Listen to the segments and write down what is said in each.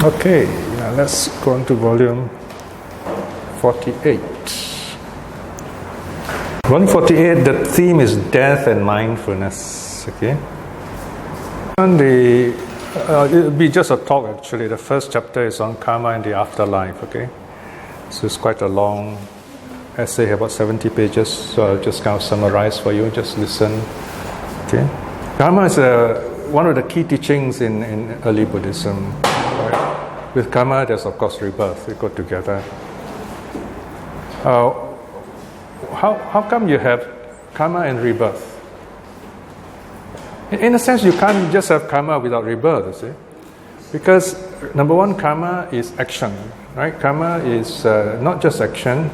Okay, now let's go on to volume 48. Volume 48, the theme is death and mindfulness. Okay, and it'll be just a talk actually. The first chapter is on karma and the afterlife. Okay, so it's quite a long essay, about 70 pages. So I'll just kind of summarize for you. Just listen. Okay, karma is one of the key teachings in early Buddhism. Right? With karma, there's of course rebirth. They go together. How come you have karma and rebirth? In a sense, you can't just have karma without rebirth, you see. Because number one, karma is action, right? Karma is not just action.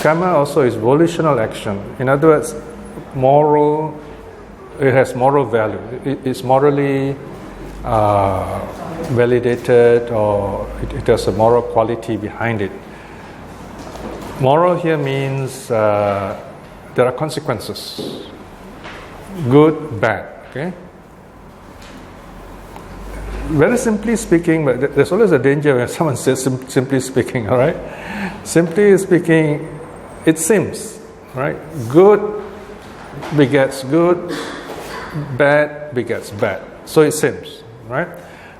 Karma also is volitional action. In other words, moral. It has moral value. It's morally validated, or it has a moral quality behind it. Moral here means there are consequences, good, bad. Okay. Very simply speaking, but there's always a danger when someone says simply speaking. All right. Simply speaking, it seems right. Good begets good, bad begets bad. So it seems, right?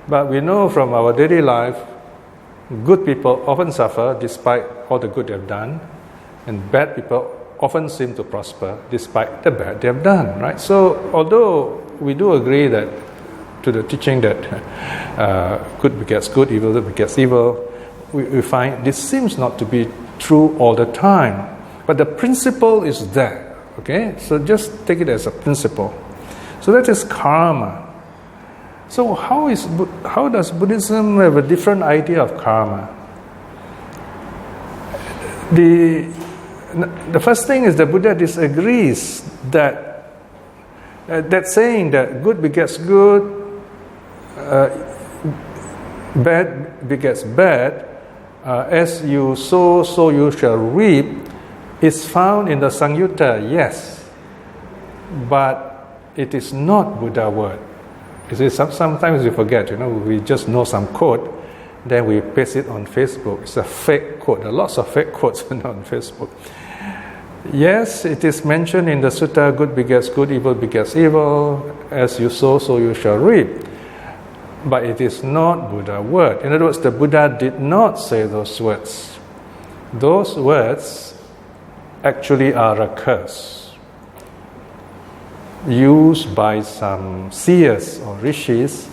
But we know from our daily life, good people often suffer despite all the good they've done, and bad people often seem to prosper despite the bad they've done, right? So although we do agree that to the teaching that good begets good, evil begets evil, we find this seems not to be true all the time. But the principle is there, okay? So just take it as a principle. So that is karma. So how does Buddhism have a different idea of karma? The first thing is the Buddha disagrees that saying that good begets good, bad begets bad, as you sow, so you shall reap, is found in the Samyutta, yes, but it is not Buddha word. You see, sometimes we forget, we just know some quote, then we paste it on Facebook. It's a fake quote. There are lots of fake quotes on Facebook. Yes, it is mentioned in the sutta, good begets good, evil begets evil, as you sow, so you shall reap. But it is not Buddha word. In other words, the Buddha did not say those words. Those words actually are a curse used by some seers or rishis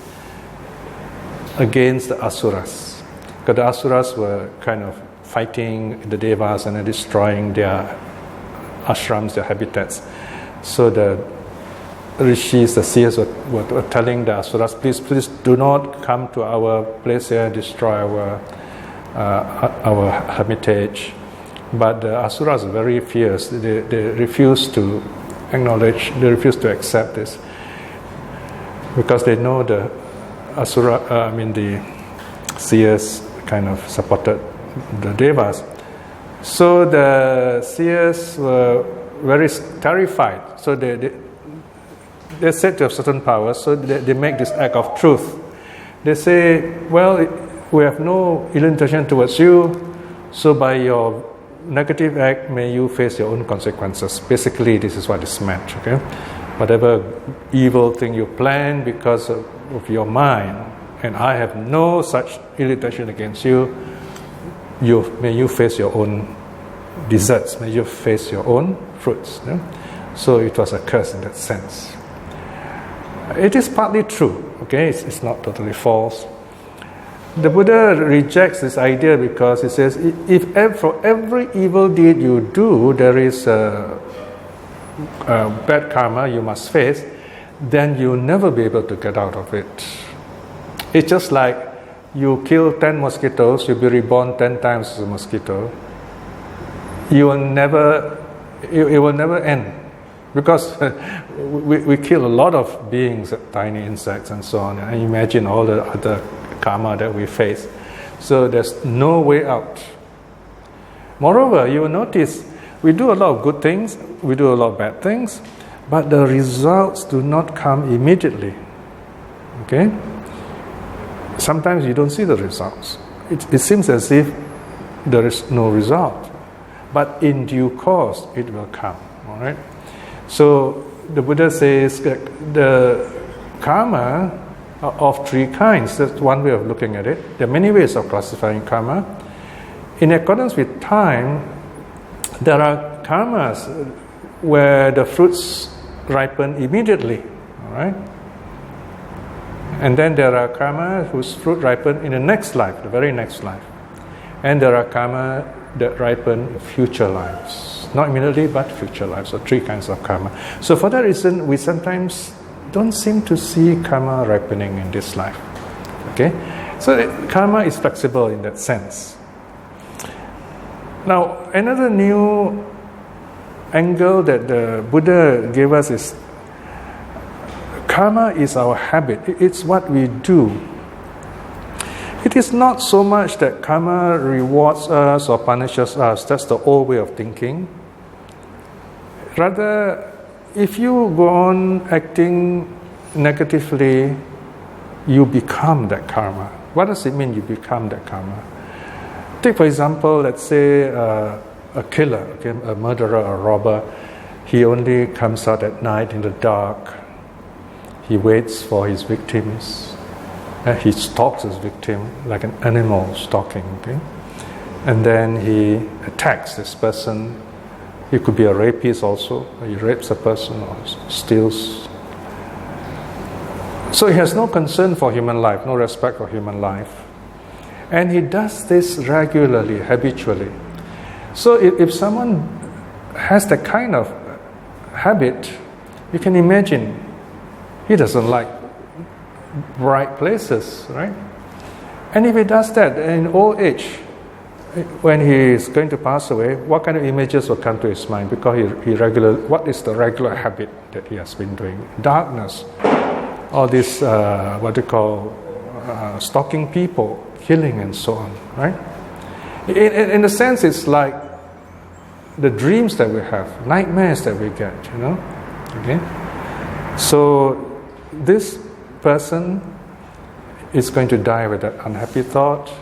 against the asuras. Because the asuras were kind of fighting the devas and destroying their ashrams, their habitats. So the rishis, the seers were telling the asuras, please do not come to our place here, destroy our hermitage. But the asuras are very fierce. They refuse to acknowledge, they refuse to accept this, because they know the seers kind of supported the devas. So the seers were very terrified. So they said to have certain powers, so they make this act of truth. They say, well, we have no ill intention towards you, so by your negative act, may you face your own consequences. Basically, this is what is meant. Okay, whatever evil thing you plan because of your mind, and I have no such ill intention against you. May you face your own deserts. May you face your own fruits. So it was a curse in that sense. It is partly true. Okay, it's not totally false. The Buddha rejects this idea because he says, if for every evil deed you do, there is a bad karma you must face, then you'll never be able to get out of it. It's just like you kill 10 mosquitoes, you'll be reborn 10 times as a mosquito. It will never end. Because we kill a lot of beings, tiny insects and so on, and imagine all the other karma that we face. So there's no way out. Moreover, you will notice we do a lot of good things, we do a lot of bad things, but the results do not come immediately. Okay? sometimes you don't see the results. It seems as if there is no result. But in due course, it will come. All right? So the Buddha says that the karma are of three kinds. That's one way of looking at it. There are many ways of classifying karma. In accordance with time, there are karmas where the fruits ripen immediately. All right? And then there are karma whose fruit ripen in the next life, the very next life. And there are karma that ripen in future lives. Not immediately, but future lives. So three kinds of karma. So for that reason, we sometimes don't seem to see karma ripening in this life. Okay? So karma is flexible in that sense. Now, another new angle that the Buddha gave us is karma is our habit. It's what we do. It is not so much that karma rewards us or punishes us. That's the old way of thinking. Rather, if you go on acting negatively, you become that karma. What does it mean you become that karma? Take, for example, let's say a killer, okay, a murderer, a robber. He only comes out at night in the dark. He waits for his victims. He stalks his victim like an animal stalking. Okay? And then he attacks this person. He could be a rapist also. He rapes a person or steals. So he has no concern for human life, no respect for human life. And he does this regularly, habitually. So if someone has that kind of habit, you can imagine he doesn't like bright places, right? And if he does that in old age, when he is going to pass away, what kind of images will come to his mind? Because what is the regular habit that he has been doing? Darkness, all this, what they call stalking people, killing and so on, right? In a sense, it's like the dreams that we have, nightmares that we get, you know? Okay? So this person is going to die with that unhappy thought.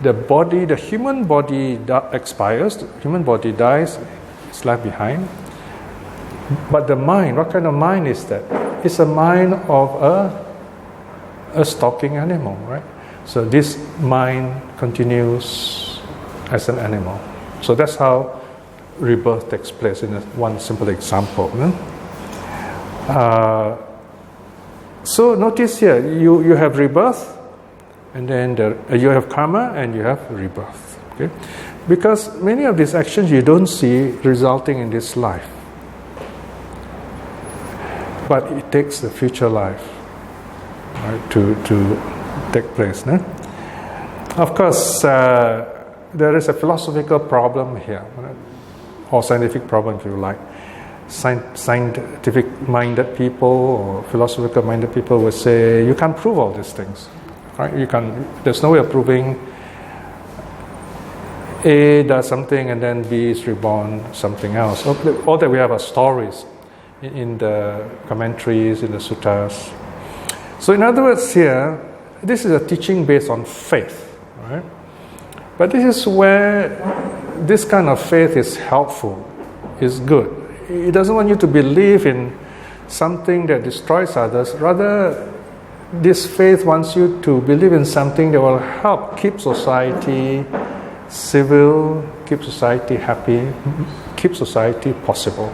The human body expires, the human body dies, it's left behind. But the mind, what kind of mind is that? It's a mind of a stalking animal, right? So this mind continues as an animal. So that's how rebirth takes place in one simple example. So notice here, you have rebirth, and then you have karma, and you have rebirth. Okay? Because many of these actions you don't see resulting in this life. But it takes the future life, right, to take place. No? Of course, there is a philosophical problem here, right? Or scientific problem if you like. Scientific-minded people or philosophical-minded people will say you can't prove all these things, right? There's no way of proving A does something and then B is reborn something else. All that we have are stories in the commentaries, in the suttas. So in other words here, this is a teaching based on faith, right? But this is where this kind of faith is helpful, is good. It doesn't want you to believe in something that destroys others. Rather, this faith wants you to believe in something that will help keep society civil, keep society happy, keep society possible.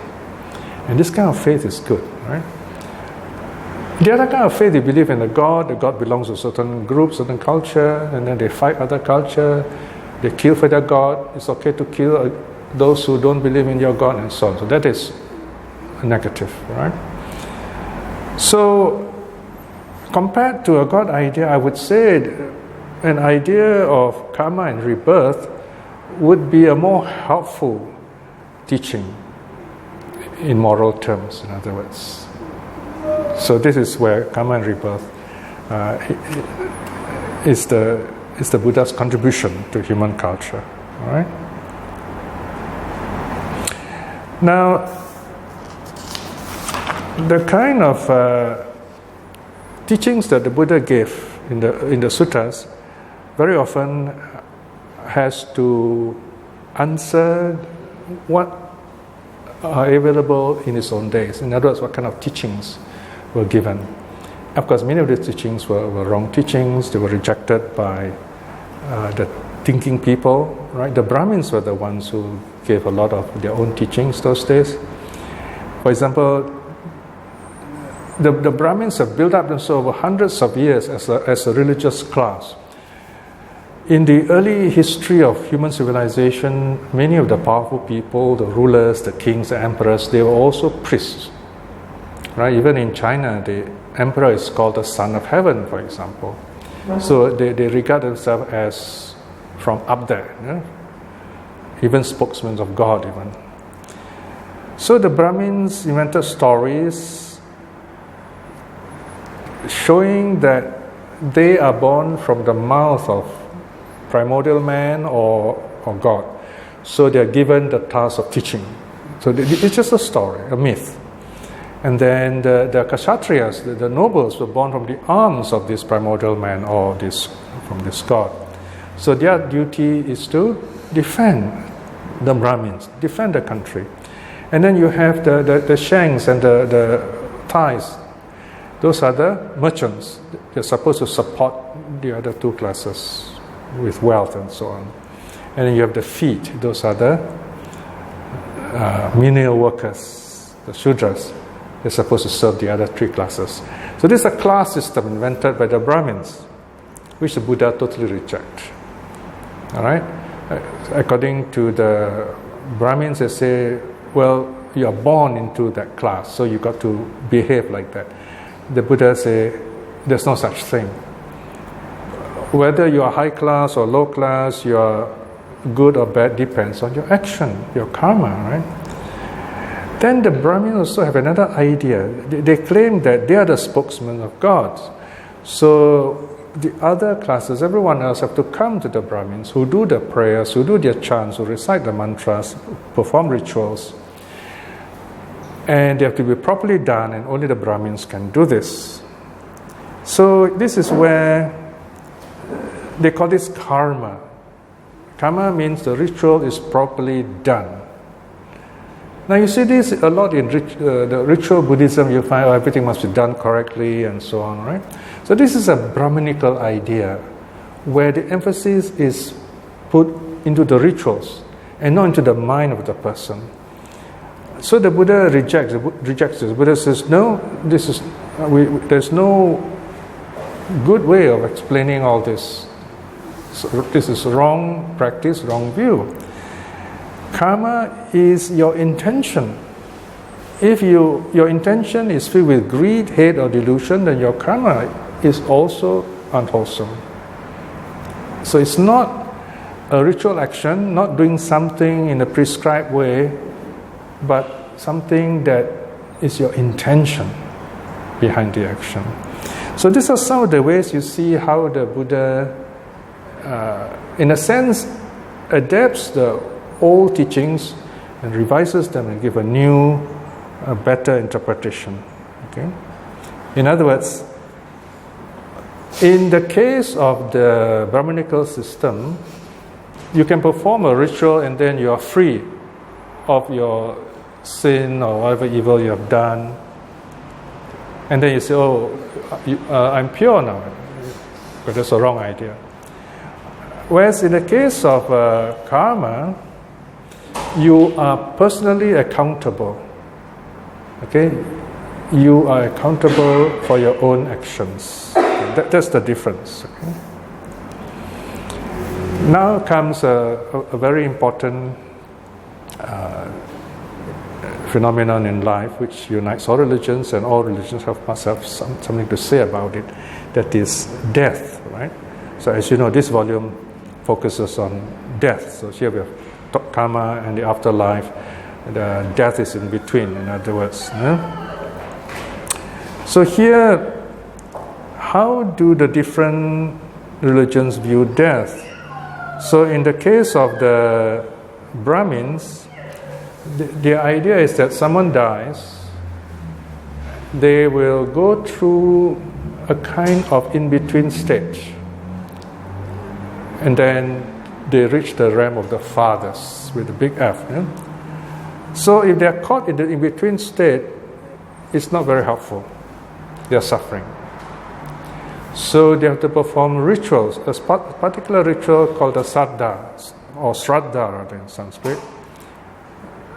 And this kind of faith is good, right? The other kind of faith, they believe in the God belongs to a certain group, certain culture, and then they fight other culture, they kill for their God. It's okay to kill those who don't believe in your God and so on. So that is negative, right? So compared to a God idea, I would say an idea of karma and rebirth would be a more helpful teaching in moral terms, in other words. So this is where karma and rebirth is the Buddha's contribution to human culture. All right. Now, the kind of teachings that the Buddha gave in the sutras very often has to answer what are available in his own days. In other words, what kind of teachings were given. Of course, many of the teachings were wrong teachings. They were rejected by the thinking people, right? The Brahmins were the ones who gave a lot of their own teachings those days. For example, the Brahmins have built up themselves over hundreds of years as a religious class. In the early history of human civilization, many of the powerful people, the rulers, the kings, the emperors, they were also priests. Right? Even in China, the emperor is called the son of heaven, for example. So they regard themselves as from up there, even spokesmen of God even. So the Brahmins invented stories showing that they are born from the mouth of primordial man or God. So they are given the task of teaching. So it's just a story, a myth. And then the Kshatriyas, the nobles, were born from the arms of this primordial man or from this God. So their duty is to defend the Brahmins, defend the country. And then you have the Shanks and the Thais. Those are the merchants. They're supposed to support the other two classes with wealth and so on. And then you have the feet. Those are the menial workers, the Shudras. They're supposed to serve the other three classes. So this is a class system invented by the Brahmins, which the Buddha totally rejects. All right? According to the Brahmins, they say, well, you are born into that class, so you got to behave like that. The Buddha say, there's no such thing. Whether you are high class or low class, you are good or bad depends on your action, your karma, right? Then the Brahmins also have another idea. They claim that they are the spokesmen of God. So the other classes, everyone else, have to come to the Brahmins who do the prayers, who do their chants, who recite the mantras, perform rituals. And they have to be properly done, and only the Brahmins can do this. So this is where they call this karma. Karma means the ritual is properly done. Now you see this a lot in the ritual Buddhism. You find everything must be done correctly and so on, right? So this is a Brahminical idea where the emphasis is put into the rituals and not into the mind of the person. So the Buddha rejects this. The Buddha says, no, there's no good way of explaining all this. So this is wrong practice, wrong view. Karma is your intention. If your intention is filled with greed, hate, or delusion, then your karma is also unwholesome. So it's not a ritual action, not doing something in a prescribed way, but something that is your intention behind the action. So these are some of the ways you see how the Buddha, in a sense, adapts the old teachings and revises them and give a new, better interpretation. Okay? In other words, in the case of the Brahminical system, you can perform a ritual and then you are free of your sin or whatever evil you have done. And then you say, I'm pure now. But that's a wrong idea. Whereas in the case of karma, you are personally accountable. Okay? You are accountable for your own actions. That's the difference. Okay? Now comes a very important phenomenon in life which unites all religions, and all religions must have something to say about it. That is death, right? So as you know, this volume focuses on death. So here we have karma and the afterlife. The death is in between, in other words. So here, how do the different religions view death? So in the case of the Brahmins, the idea is that someone dies, they will go through a kind of in-between stage. And then they reach the realm of the fathers with the big F. So if they are caught in the in-between state, it's not very helpful. They are suffering. So they have to perform rituals, a particular ritual called the saddha, or shraddha rather in Sanskrit.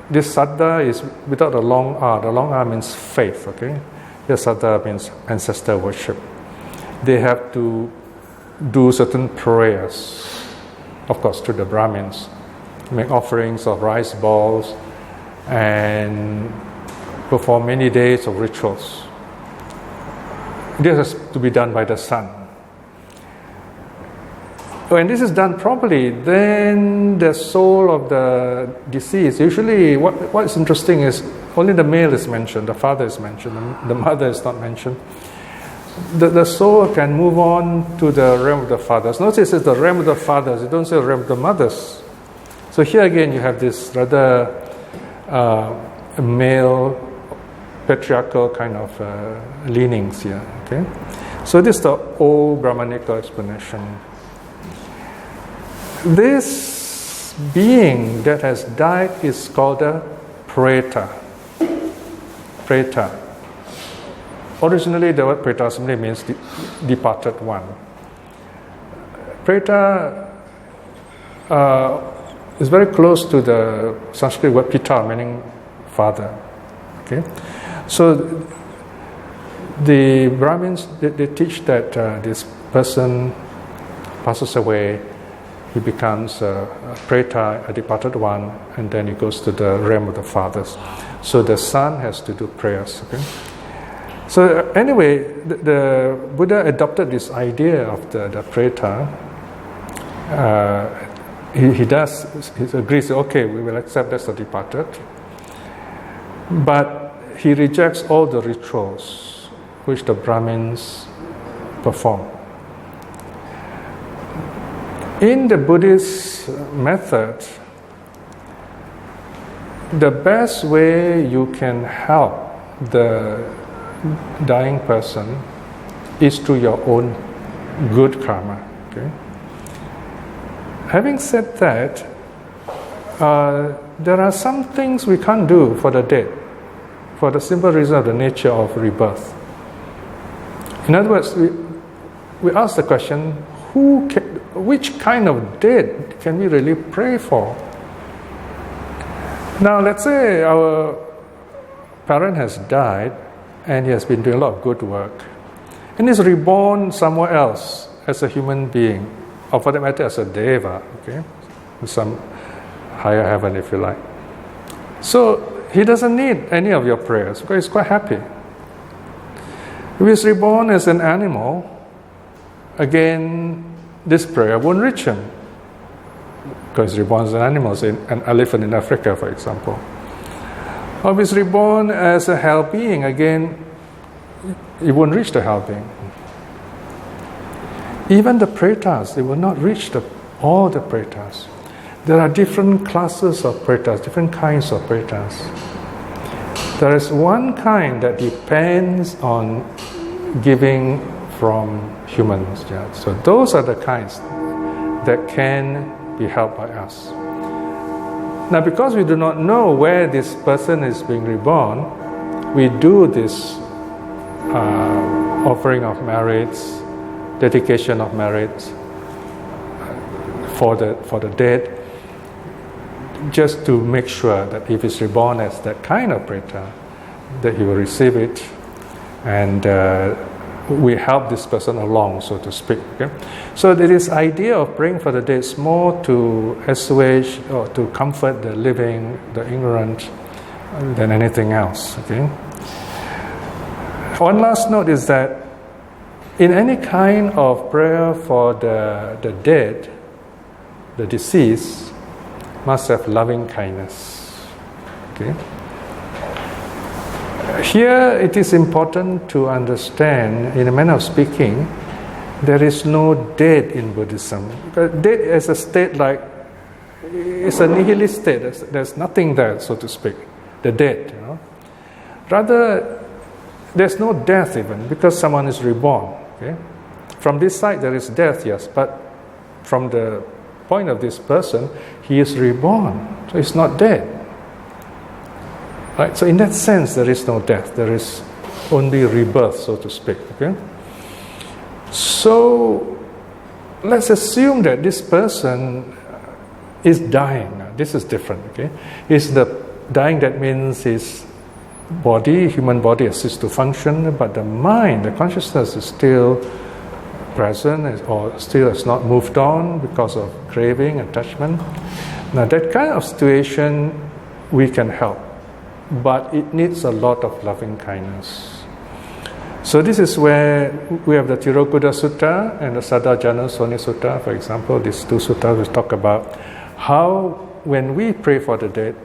This saddha is without the long R. The long R means faith, okay? This saddha means ancestor worship. They have to do certain prayers, of course, to the Brahmins, make offerings of rice balls, and perform many days of rituals. This has to be done by the sun. When this is done properly, then the soul of the deceased, usually what's interesting is only the male is mentioned, the father is mentioned, the mother is not mentioned. The soul can move on to the realm of the fathers. Notice it's the realm of the fathers, you don't say the realm of the mothers. So here again you have this rather male, patriarchal kind of leanings here. Okay, so this is the old Brahmanical explanation. This being that has died is called a preta. Preta. Originally, the word preta simply means departed one. Preta is very close to the Sanskrit word pita, meaning father. Okay, so the Brahmins they teach that this person passes away, he becomes a preta, a departed one, and then he goes to the realm of the fathers. So the son has to do prayers. Okay? So anyway, the Buddha adopted this idea of the preta. He agrees, okay, we will accept that's the departed. But he rejects all the rituals which the Brahmins perform. In the Buddhist method, the best way you can help the dying person is through your own good karma. Okay? Having said that, there are some things we can't do for the dead, for the simple reason of the nature of rebirth. In other words, we ask the question, which kind of dead can we really pray for? Now, let's say our parent has died and he has been doing a lot of good work and is reborn somewhere else as a human being, or for that matter as a deva, okay, in some higher heaven if you like. So he doesn't need any of your prayers because he's quite happy. If he's reborn as an animal, again, this prayer won't reach him because he's reborn as an animal, say an elephant in Africa, for example. Or if he's reborn as a hell being, again, it won't reach the hell being. Even the pretas, it will not reach all the pretas. There are different classes of pretas, different kinds of pretas. There is one kind that depends on giving from humans. Yeah. So those are the kinds that can be helped by us. Now, because we do not know where this person is being reborn, we do this offering of merits, dedication of merits for the dead, just to make sure that if he's reborn as that kind of preta, that he will receive it, and we help this person along, so to speak. Okay? So this idea of praying for the dead is more to assuage or to comfort the living, the ignorant, than anything else. Okay? One last note is that in any kind of prayer for the dead, the deceased, must have loving kindness. Okay? Here it is important to understand, in a manner of speaking, there is no dead in Buddhism. Dead is a state like, it's a nihilist state, there's nothing there, so to speak, the dead. You know? Rather, there's no death even, because someone is reborn. Okay? From this side there is death, yes, but from the point of this person, he is reborn, so he's not dead. Right? So in that sense, there is no death. There is only rebirth, so to speak. Okay? So let's assume that this person is dying. Now, this is different. Okay? Is the dying, that means his body, human body, has ceased to function, but the mind, the consciousness, is still present, or still has not moved on because of craving, attachment. Now, that kind of situation we can help, but it needs a lot of loving kindness. So this is where we have the Tirokuda Sutta and the Sadajana Soni Sutta, for example. These two suttas will talk about how, when we pray for the dead,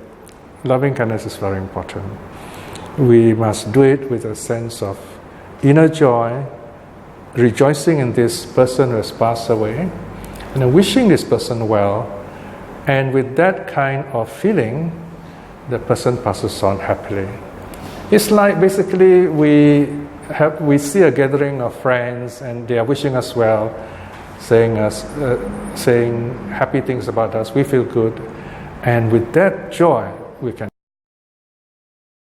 loving kindness is very important. We must do it with a sense of inner joy, rejoicing in this person who has passed away, and wishing this person well. And with that kind of feeling, the person passes on happily. It's like basically we see a gathering of friends and they are wishing us well, saying happy things about us. We feel good, and with that joy, we can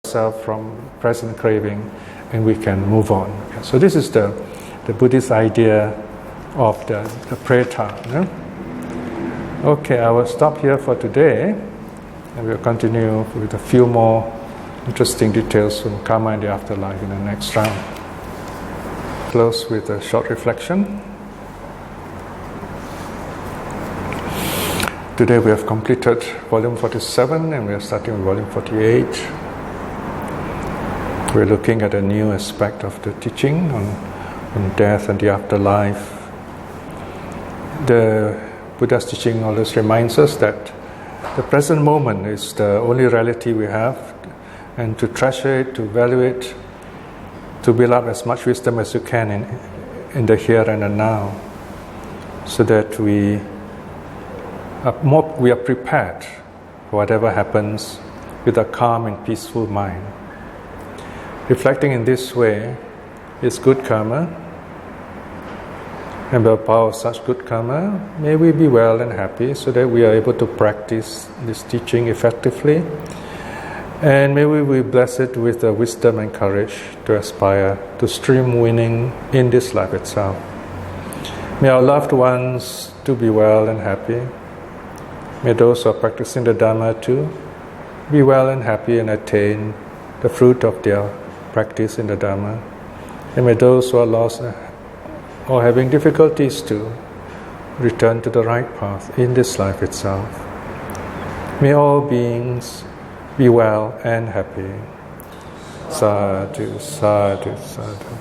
ourselves from present craving, and we can move on. So this is the Buddhist idea of the prayer time. No? Okay, I will stop here for today, and we'll continue with a few more interesting details from karma and the afterlife in the next round. Close with a short reflection. Today we have completed volume 47 and we are starting with volume 48. We're looking at a new aspect of the teaching on death and the afterlife. The Buddha's teaching always reminds us that the present moment is the only reality we have, and to treasure it, to value it, to build up as much wisdom as you can in the here and the now, so that we are prepared for whatever happens with a calm and peaceful mind. Reflecting in this way is good karma, and by the power of such good karma, may we be well and happy so that we are able to practice this teaching effectively, and may we be blessed with the wisdom and courage to aspire to stream winning in this life itself. May our loved ones to be well and happy. May those who are practicing the Dhamma too be well and happy and attain the fruit of their practice in the Dhamma. And may those who are lost or having difficulties to return to the right path in this life itself. May all beings be well and happy. Sadhu, sadhu, sadhu.